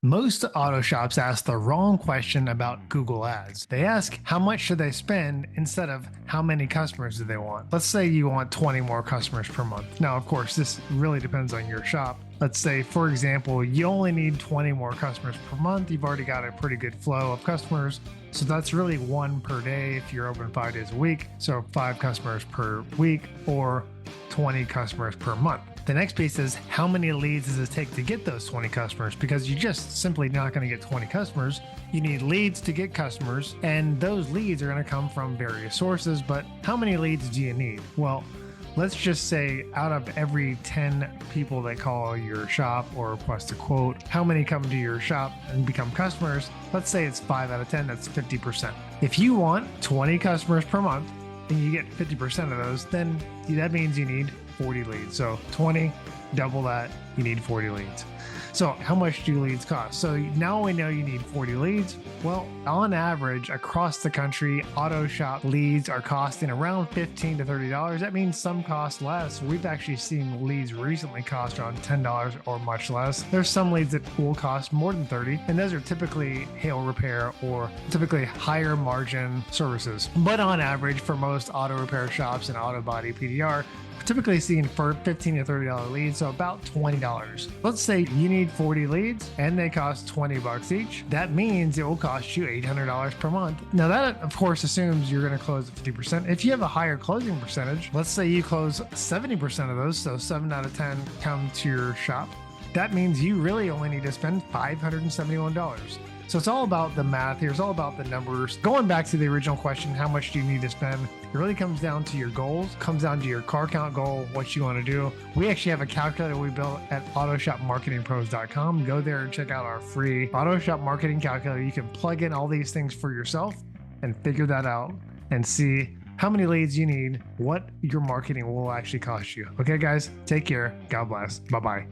Most auto shops ask the wrong question about Google Ads. They ask how much should they spend instead of how many customers do they want. Let's say you want 20 more customers per month. Now, of course, this really depends on your shop. Let's say, for example, you only need 20 more customers per month. You've already got a pretty good flow of customers. So that's really one per day if you're open 5 days a week. So 5 customers per week or 20 customers per month. The next piece is how many leads does it take to get those 20 customers? Because you're just simply not going to get 20 customers. You need leads to get customers, and those leads are going to come from various sources. But how many leads do you need? Well, let's just say out of every 10 people that call your shop or request a quote, how many come to your shop and become customers? Let's say it's 5 out of 10, that's 50%. If you want 20 customers per month and you get 50% of those, then that means you need 40 leads. So 20, double that, you need 40 leads. So how much do leads cost? So now we know you need 40 leads. Well, on average, across the country, auto shop leads are costing around $15 to $30. That means some cost less. We've actually seen leads recently cost around $10 or much less. There's some leads that will cost more than 30, and those are typically hail repair or typically higher margin services. But on average, for most auto repair shops and auto body PDR, typically seeing for $15 to $30 leads, so about $20. Let's say you need 40 leads and they cost $20 each. That means it will cost you $800 per month. Now that of course assumes you're going to close at 50%. If you have a higher closing percentage, let's say you close 70% of those, so 7 out of 10 come to your shop. That means you really only need to spend $571. So it's all about the math here. It's all about the numbers. Going back to the original question, how much do you need to spend? It really comes down to your goals, comes down to your car count goal, what you want to do. We actually have a calculator we built at autoshopmarketingpros.com. Go there and check out our free Autoshop marketing calculator. You can plug in all these things for yourself and figure that out and see how many leads you need, what your marketing will actually cost you. Okay, guys, take care. God bless. Bye-bye.